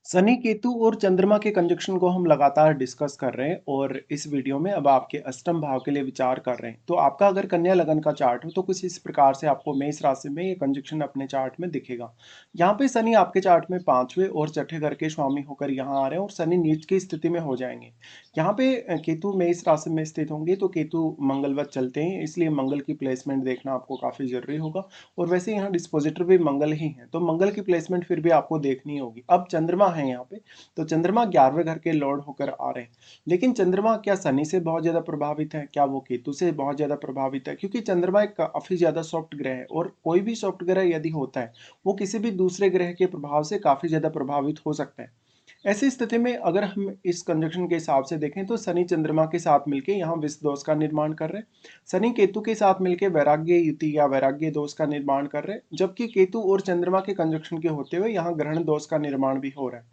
शनि केतु और चंद्रमा के कंजक्शन को हम लगातार डिस्कस कर रहे हैं और इस वीडियो में अब आपके अष्टम भाव के लिए विचार कर रहे हैं। तो आपका अगर कन्या लगन का चार्ट हो तो कुछ इस प्रकार से आपको मेष राशि में ये कंजक्शन अपने चार्ट में दिखेगा। यहाँ पे शनि आपके चार्ट में पांचवें और छठे घर के स्वामी होकर यहाँ आ रहे हैं और शनि नीच की स्थिति में हो जाएंगे। यहाँ पे केतु मेष राशि में स्थित होंगे तो केतु मंगलवत चलते हैं, इसलिए मंगल की प्लेसमेंट देखना आपको काफी जरूरी होगा। और वैसे यहाँ डिस्पोजिटर भी मंगल ही है, तो मंगल की प्लेसमेंट फिर भी आपको देखनी होगी। अब चंद्रमा है यहाँ पे, तो चंद्रमा 11वें घर के लॉर्ड होकर आ रहे हैं। लेकिन चंद्रमा क्या शनि से बहुत ज्यादा प्रभावित है, क्या वो केतु से बहुत ज्यादा प्रभावित है? क्योंकि चंद्रमा एक काफी ज्यादा सॉफ्ट ग्रह है और कोई भी सॉफ्ट ग्रह यदि होता है वो किसी भी दूसरे ग्रह के प्रभाव से काफी ज्यादा प्रभावित हो सकता है। ऐसी स्थिति में अगर हम इस कंजक्शन के हिसाब से देखें तो शनि चंद्रमा के साथ मिलकर यहाँ विष दोष का निर्माण कर रहे हैं, शनि केतु के साथ मिलकर वैराग्य युति या वैराग्य दोष का निर्माण कर रहे हैं, जबकि केतु और चंद्रमा के कंजक्शन के होते हुए यहाँ ग्रहण दोष का निर्माण भी हो रहा है।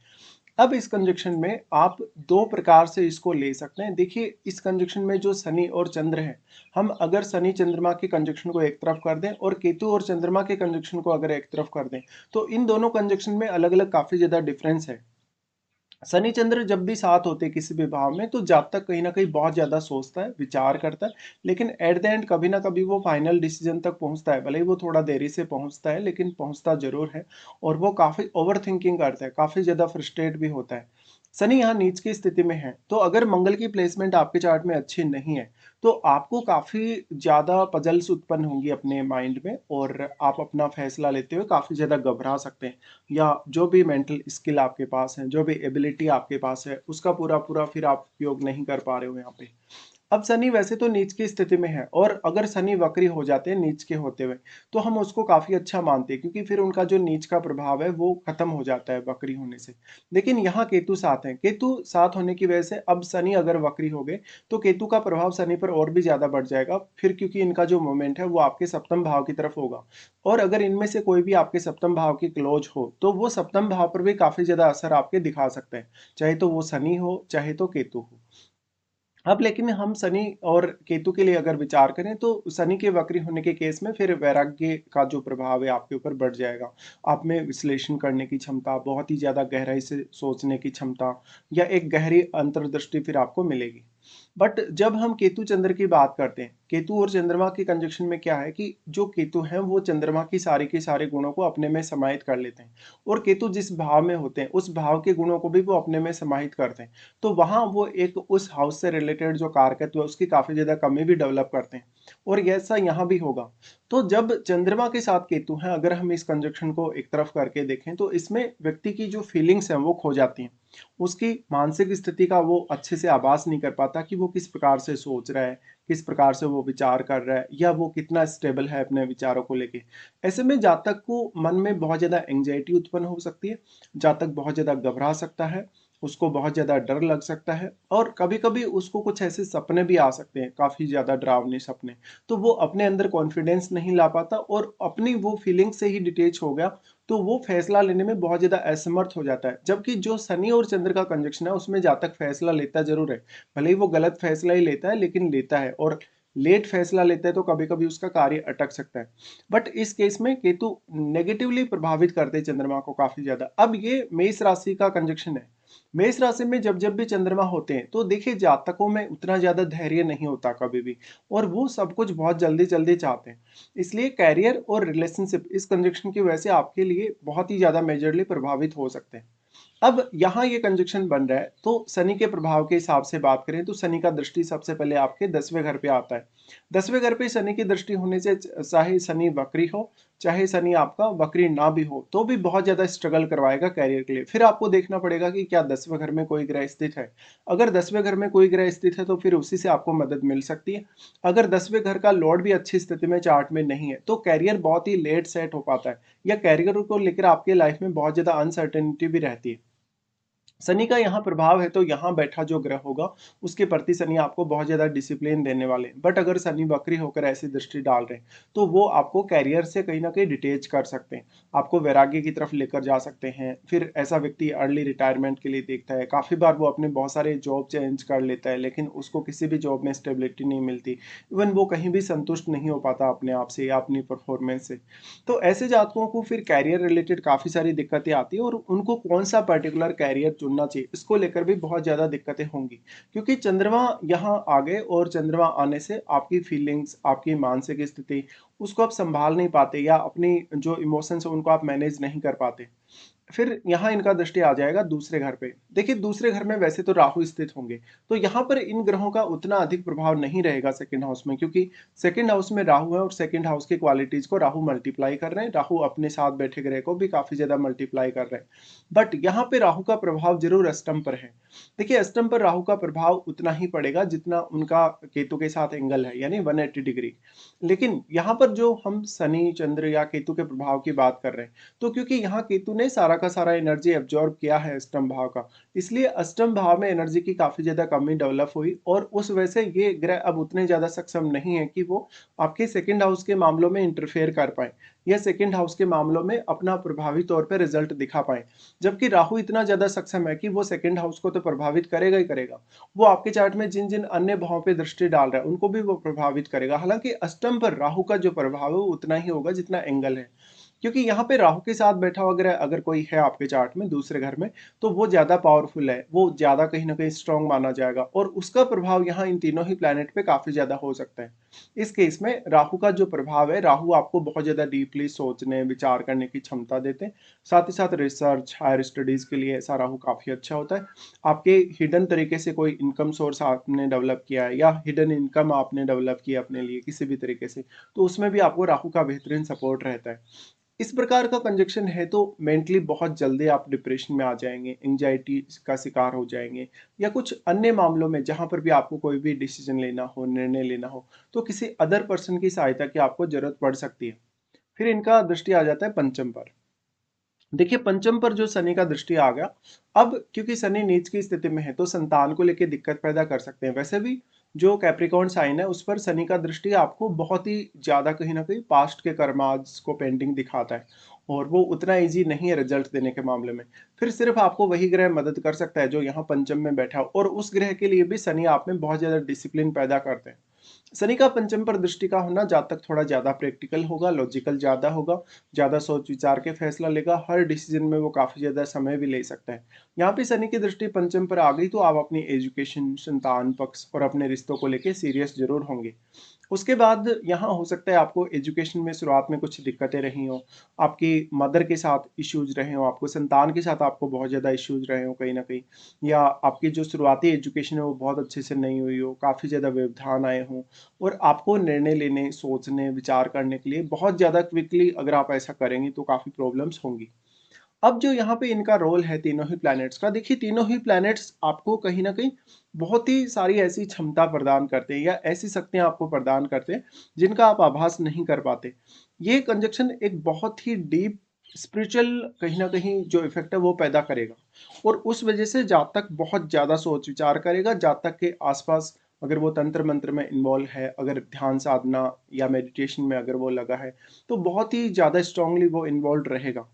अब इस कंजक्शन में आप दो प्रकार से इसको ले सकते हैं। देखिए, इस कंजक्शन में जो शनि और चंद्र है, हम अगर शनि चंद्रमा के कंजक्शन को एक तरफ कर दें और केतु और चंद्रमा के कंजक्शन को अगर एक तरफ कर दें, तो इन दोनों कंजक्शन में अलग अलग काफी ज्यादा डिफरेंस है। शनि चंद्र जब भी साथ होते हैं किसी भी भाव में तो जातक कहीं ना कहीं बहुत ज्यादा सोचता है, विचार करता है, लेकिन एट द एंड कभी ना कभी वो फाइनल डिसीजन तक पहुंचता है। भले ही वो थोड़ा देरी से पहुंचता है, लेकिन पहुंचता जरूर है। और वो काफी ओवर थिंकिंग करता है, काफी ज्यादा फ्रस्ट्रेट भी होता है। शनि यहाँ नीच की स्थिति में है, तो अगर मंगल की प्लेसमेंट आपके चार्ट में अच्छी नहीं है तो आपको काफी ज्यादा पजल्स उत्पन्न होंगी अपने माइंड में और आप अपना फैसला लेते हुए काफी ज्यादा घबरा सकते हैं, या जो भी मेंटल स्किल आपके पास है, जो भी एबिलिटी आपके पास है, उसका पूरा पूरा फिर आप उपयोग नहीं कर पा रहे हो यहाँ पे। अब शनि वैसे तो नीच की स्थिति में है, और अगर शनि वक्री हो जाते हैं नीच के होते हुए तो हम उसको काफी अच्छा मानते हैं, क्योंकि फिर उनका जो नीच का प्रभाव है वो खत्म हो जाता है वक्री होने से। लेकिन यहाँ केतु साथ है, केतु साथ होने की वजह से अब शनि अगर वक्री हो गए तो केतु का प्रभाव शनि पर और भी ज्यादा बढ़ जाएगा फिर, क्योंकि इनका जो मोमेंट है वो आपके सप्तम भाव की तरफ होगा। और अगर इनमें से कोई भी आपके सप्तम भाव की क्लोज हो तो वो सप्तम भाव पर भी काफी ज्यादा असर आपके दिखा सकते हैं, चाहे तो वो शनि हो चाहे तो केतु हो। अब लेकिन हम शनि और केतु के लिए अगर विचार करें तो शनि के वक्री होने के केस में फिर वैराग्य का जो प्रभाव है आपके ऊपर बढ़ जाएगा। आप में विश्लेषण करने की क्षमता, बहुत ही ज्यादा गहराई से सोचने की क्षमता, या एक गहरी अंतर्दृष्टि फिर आपको मिलेगी। बट जब हम केतु चंद्र की बात करते हैं, केतु और चंद्रमा की कंजक्शन में क्या है कि जो केतु है वो चंद्रमा की सारी के सारे गुणों को अपने में समाहित कर लेते हैं, और केतु जिस भाव में होते हैं उस भाव के गुणों को भी वो अपने में समाहित करते हैं। तो वहां वो एक उस हाउस से रिलेटेड जो कारकत्व है उसकी काफी ज्यादा कमी भी डेवलप करते हैं, और ऐसा यहाँ भी होगा। तो जब चंद्रमा के साथ केतु है, अगर हम इस कंजक्शन को एक तरफ करके देखें तो इसमें व्यक्ति की जो फीलिंग्स हैं वो खो जाती हैं, उसकी मानसिक स्थिति का वो अच्छे से आभास नहीं कर पाता कि वो किस प्रकार से सोच रहा है, किस प्रकार से वो विचार कर रहा है, या वो कितना स्टेबल है अपने विचारों को लेके। ऐसे में जातक को मन में बहुत ज्यादा एंग्जाइटी उत्पन्न हो सकती है, जातक बहुत ज्यादा घबरा सकता है, उसको बहुत ज्यादा डर लग सकता है, और कभी कभी उसको कुछ ऐसे सपने भी आ सकते हैं, काफी ज्यादा डरावने सपने। तो वो अपने अंदर कॉन्फिडेंस नहीं ला पाता और अपनी वो फीलिंग से ही डिटेच हो गया, तो वो फैसला लेने में बहुत ज्यादा असमर्थ हो जाता है। जबकि जो शनि और चंद्र का कंजक्शन है उसमें जातक फैसला लेता जरूर है, भले ही वो गलत फैसला ही लेता है लेकिन लेता है, और लेट फैसला लेता है तो कभी कभी उसका कार्य अटक सकता है। बट इस केस में केतु नेगेटिवली प्रभावित करते हैं चंद्रमा को काफी ज्यादा। अब ये मेष राशि का कंजक्शन है, मेष राशि में जब जब भी चंद्रमा होते हैं तो देखिए जातकों में उतना ज्यादा धैर्य नहीं होता कभी भी, और वो सब कुछ बहुत जल्दी जल्दी चाहते हैं। इसलिए कैरियर और रिलेशनशिप इस कंजक्शन की वजह से आपके लिए बहुत ही ज्यादा मेजरली प्रभावित हो सकते हैं। अब यहाँ ये कंजक्शन बन रहा है तो शनि के प्रभाव के हिसाब से बात करें तो शनि का दृष्टि सबसे पहले आपके 10वें घर पे आता है। 10वें घर पे शनि की दृष्टि होने से चाहे शनि वक्री हो, चाहे शनि आपका वक्री ना भी हो, तो भी बहुत ज्यादा स्ट्रगल करवाएगा कैरियर के लिए। फिर आपको देखना पड़ेगा कि क्या 10वें घर में कोई ग्रह स्थित है। अगर 10वें घर में कोई ग्रह स्थित है तो फिर उसी से आपको मदद मिल सकती है। अगर 10वें घर का लॉर्ड भी अच्छी स्थिति में चार्ट में नहीं है तो कैरियर बहुत ही लेट सेट हो पाता है, या कैरियर को लेकर आपके लाइफ में बहुत ज्यादा अनसर्टेनिटी भी रहती है। शनि का यहाँ प्रभाव है तो यहाँ बैठा जो ग्रह होगा उसके प्रति शनि आपको बहुत ज़्यादा डिसिप्लिन देने वाले हैं। बट अगर शनि वक्री होकर ऐसी दृष्टि डाल रहे हैं तो वो आपको कैरियर से कहीं ना कहीं डिटेच कर सकते हैं, आपको वैराग्य की तरफ लेकर जा सकते हैं। फिर ऐसा व्यक्ति अर्ली रिटायरमेंट के लिए देखता है, काफ़ी बार वो अपने बहुत सारे जॉब चेंज कर लेता है लेकिन उसको किसी भी जॉब में स्टेबिलिटी नहीं मिलती, इवन वो कहीं भी संतुष्ट नहीं हो पाता अपने आप से या अपनी परफॉर्मेंस से। तो ऐसे जातकों को फिर कैरियर रिलेटेड काफ़ी सारी दिक्कतें आती हैं और उनको कौन सा पर्टिकुलर कैरियर चुनना चाहिए इसको लेकर भी बहुत ज़्यादा दिक्कतें होंगी, क्योंकि चंद्रमा यहाँ आ गए और चंद्रमा आने से आपकी फीलिंग्स, आपकी मानसिक स्थिति, उसको आप संभाल नहीं पाते या अपनी जो इमोशंस है उनको आप मैनेज नहीं कर पाते। फिर यहाँ इनका दृष्टि आ जाएगा दूसरे घर पे। देखिए दूसरे घर में वैसे तो राहु स्थित होंगे, तो यहाँ पर इन ग्रहों का उतना अधिक प्रभाव नहीं रहेगा सेकंड हाउस में, क्योंकि सेकंड हाउस में राहु है और सेकंड हाउस की क्वालिटीज को राहु मल्टीप्लाई कर रहे हैं, राहु अपने साथ बैठे ग्रह को भी काफी ज्यादा मल्टीप्लाई कर रहे हैं। बट यहाँ पे राहु का प्रभाव जरूर अष्टम पर है। देखिए अष्टम पर राहु का प्रभाव उतना ही पड़ेगा जितना उनका केतु के साथ एंगल है, यानी 180 डिग्री। लेकिन यहाँ पर जो हम शनि चंद्र या केतु के प्रभाव की बात कर रहे हैं, तो क्योंकि यहाँ केतु ने सारा का सारा एनर्जी एब्जॉर्ब किया है अष्टम भाव का, इसलिए अष्टम भाव में एनर्जी की काफी ज्यादा कमी डेवलप हुई और उस वजह से ये ग्रह अब उतने ज्यादा सक्षम नहीं है कि वो आपके सेकंड हाउस के मामलों में इंटरफेयर कर पाए या सेकंड हाउस के मामलों में अपना प्रभावी तौर पर रिजल्ट दिखा पाए। जबकि राहु इतना ज्यादा सक्षम है कि वो सेकंड हाउस को तो प्रभावित करेगा ही करेगा, वो आपके चार्ट में जिन जिन अन्य भावों पे दृष्टि डाल रहा है उनको भी वो प्रभावित करेगा। हालांकि अष्टम पर राहु का जो प्रभाव है वो उतना ही होगा जितना एंगल है, क्योंकि यहाँ पे राहु के साथ बैठा हुआ ग्रह अगर कोई है आपके चार्ट में दूसरे घर में, तो वो ज्यादा पावरफुल है, वो ज्यादा कहीं ना कहीं स्ट्रांग माना जाएगा और उसका प्रभाव यहाँ इन तीनों ही प्लैनेट पे काफी ज्यादा हो सकता है। इस केस में राहु का जो प्रभाव है, राहु आपको बहुत ज्यादा डीपली सोचने विचार करने की क्षमता देते हैं। साथ ही साथ रिसर्च हायर स्टडीज के लिए ऐसा राहु काफी अच्छा होता है। आपके हिडन तरीके से कोई इनकम सोर्स आपने डेवलप किया है या हिडन इनकम आपने डेवलप किया अपने लिए किसी भी तरीके से, तो उसमें भी आपको राहु का बेहतरीन सपोर्ट रहता है। इस प्रकार का कंजक्शन है तो मेंटली बहुत जल्दी आप डिप्रेशन में आ जाएंगे, एंजाइटी का शिकार हो जाएंगे या कुछ अन्य मामलों में जहां पर भी आपको कोई भी डिसीजन लेना हो, निर्णय लेना हो, तो किसी अदर पर्सन की सहायता की आपको जरूरत पड़ सकती है। फिर इनका दृष्टि आ जाता है पंचम पर। देखिए पंचम पर जो शनि का दृष्टि आ गया, अब क्योंकि शनि नीच की स्थिति में है तो संतान को लेकर दिक्कत पैदा कर सकते हैं। वैसे भी जो कैप्रिकॉर्न साइन है उस पर शनि का दृष्टि आपको बहुत ही ज्यादा कहीं ना कहीं पास्ट के कर्माज को पेंडिंग दिखाता है और वो उतना इजी नहीं है रिजल्ट देने के मामले में। फिर सिर्फ आपको वही ग्रह मदद कर सकता है जो यहाँ पंचम में बैठा हो, और उस ग्रह के लिए भी शनि आप में बहुत ज्यादा डिसिप्लिन पैदा करते हैं। शनि का पंचम पर दृष्टि का होना जातक थोड़ा ज्यादा प्रैक्टिकल होगा, लॉजिकल ज्यादा होगा, ज्यादा सोच विचार के फैसला लेगा, हर डिसीजन में वो काफी ज्यादा समय भी ले सकता है। यहाँ पे शनि की दृष्टि पंचम पर आ गई तो आप अपनी एजुकेशन, संतान पक्ष और अपने रिश्तों को लेके सीरियस जरूर होंगे। उसके बाद यहाँ हो सकता है आपको एजुकेशन में शुरुआत में कुछ दिक्कतें रही हो, आपकी मदर के साथ इश्यूज रहे हो, आपको संतान के साथ आपको बहुत ज़्यादा इश्यूज रहे हो कहीं ना कहीं, या आपकी जो शुरुआती एजुकेशन है वो बहुत अच्छे से नहीं हुई हो, काफ़ी ज़्यादा व्यवधान आए हों और आपको निर्णय लेने, सोचने, विचार करने के लिए बहुत ज़्यादा क्विकली अगर आप ऐसा करेंगे तो काफ़ी प्रॉब्लम्स होंगी। अब जो यहाँ पे इनका रोल है तीनों ही प्लैनेट्स का, देखिए तीनों ही प्लैनेट्स आपको कहीं ना कहीं बहुत ही सारी ऐसी क्षमता प्रदान करते हैं या ऐसी शक्तियां आपको प्रदान करते हैं जिनका आप आभास नहीं कर पाते। ये कंजक्शन एक बहुत ही डीप स्पिरिचुअल कहीं ना कहीं जो इफेक्ट है वो पैदा करेगा और उस वजह से जातक बहुत ज्यादा सोच विचार करेगा। जातक के आसपास अगर वो तंत्र मंत्र में इन्वॉल्व है, अगर ध्यान साधना या मेडिटेशन में अगर वो लगा है, तो बहुत ही ज्यादा स्ट्रांगली वो इन्वॉल्व रहेगा।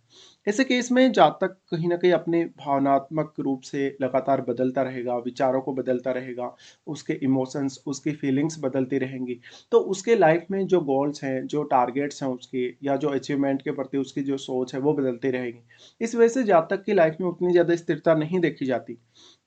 ऐसे केस में जातक कहीं ना कहीं अपने भावनात्मक रूप से लगातार बदलता रहेगा, विचारों को बदलता रहेगा, उसके इमोशंस, उसकी फीलिंग्स बदलती रहेंगी। तो उसके लाइफ में जो गोल्स हैं, जो टारगेट्स हैं उसके, या जो अचीवमेंट के प्रति उसकी जो सोच है वो बदलती रहेगी। इस वजह से जातक की लाइफ में उतनी ज़्यादा स्थिरता नहीं देखी जाती।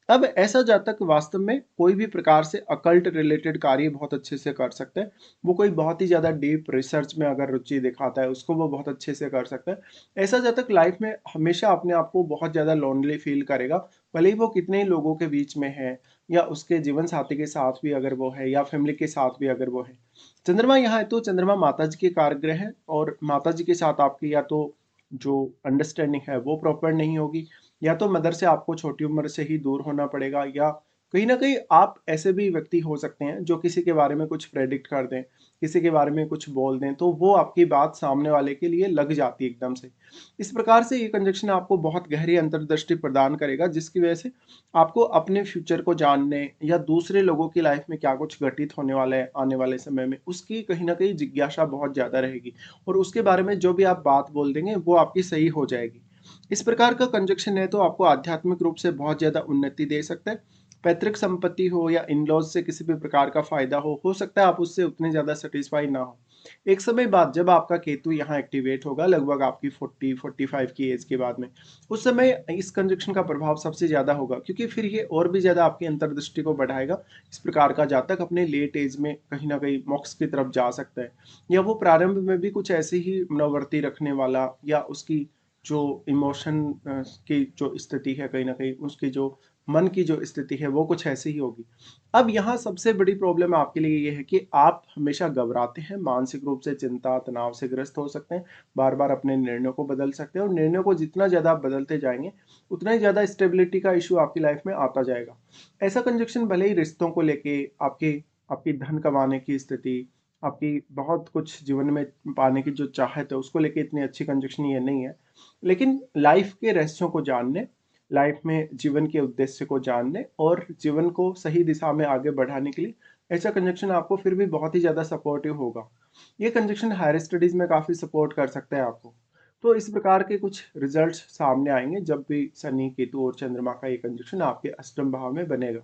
अब ऐसा जातक वास्तव में कोई भी प्रकार से अकल्ट रिलेटेड कार्य बहुत अच्छे से कर सकता है। वो कोई बहुत ही ज़्यादा डीप रिसर्च में अगर रुचि दिखाता है उसको वो बहुत अच्छे से कर सकता है। ऐसा जातक लाइफ में हमेशा अपने आप को बहुत ज़्यादा लोनली फील करेगा, भले ही वो कितने ही लोगों के बीच में है या उसके जीवन साथी के साथ भी अगर वो है या फैमिली के साथ भी अगर वो है। चंद्रमा यहाँ है तो चंद्रमा माता जी के कारग्रह है और माता जी के साथ आपकी या तो जो अंडरस्टैंडिंग है वो प्रॉपर नहीं होगी, या तो मदर से आपको छोटी उम्र से ही दूर होना पड़ेगा, या कहीं न कहीं आप ऐसे भी व्यक्ति हो सकते हैं जो किसी के बारे में कुछ प्रेडिक्ट कर दें, किसी के बारे में कुछ बोल दें, तो वो आपकी बात सामने वाले के लिए लग जाती है एकदम से। इस प्रकार से ये कंजंक्शन आपको बहुत गहरी अंतर्दृष्टि प्रदान करेगा, जिसकी वजह से आपको अपने फ्यूचर को जानने या दूसरे लोगों की लाइफ में क्या कुछ घटित होने वाला है आने वाले समय में, उसकी कहीं न कहीं जिज्ञासा बहुत ज़्यादा रहेगी और उसके बारे में जो भी आप बात बोल देंगे, वो आपकी सही हो जाएगी। इस प्रकार का कंजंक्शन है तो आपको आध्यात्मिक रूप से बहुत ज़्यादा उन्नति दे सकता है। पैतृक संपत्ति हो या इन-लॉज़ से किसी भी प्रकार का फ़ायदा हो सकता है आप उससे उतने ज़्यादा सैटिस्फाई ना हो। एक समय बाद जब आपका केतु यहाँ एक्टिवेट होगा लगभग आपकी 40-45 की एज के बाद में, उस समय इस कंजंक्शन का प्रभाव सबसे ज़्यादा होगा क्योंकि फिर ये और भी ज़्यादा आपकी अंतर्दृष्टि को बढ़ाएगा। इस प्रकार का जातक अपने लेट एज में कहीं न कहीं मोक्ष की तरफ जा सकता है या वो प्रारंभ में भी कुछ ऐसी ही मनोवृत्ति रखने वाला या उसकी जो इमोशन की जो स्थिति है कहीं न कहीं उसकी जो मन की जो स्थिति है वो कुछ ऐसी ही होगी। अब यहाँ सबसे बड़ी प्रॉब्लम आपके लिए ये है कि आप हमेशा घबराते हैं, मानसिक रूप से चिंता, तनाव से ग्रस्त हो सकते हैं, बार-बार अपने निर्णयों को बदल सकते हैं और निर्णयों को जितना ज़्यादा आप बदलते जाएँगे, उतना ही ज़्यादा स्टेबिलिटी का इश्यू आपकी लाइफ में आता जाएगा। ऐसा कंजंक्शन भले ही रिश्तों को लेके, आपकी आपकी धन कमाने की स्थिति, आपकी बहुत कुछ जीवन में पाने की जो चाहत है, उसको लेके इतनी अच्छी कंजंक्शन ये नहीं है। लेकिन लाइफ के रहस्यों को जानने, लाइफ में जीवन के उद्देश्य को जानने और जीवन को सही दिशा में आगे बढ़ाने के लिए ऐसा कंजंक्शन आपको फिर भी बहुत ही ज़्यादा सपोर्टिव होगा। ये कंजंक्शन हायर स्टडीज़ में काफ़ी सपोर्ट कर सकता है आपको। तो इस प्रकार के कुछ रिजल्ट्स सामने आएँगे जब भी शनि, केतु और चंद्रमा का ये कंजंक्शन आपके अष्टम भाव में बनेगा।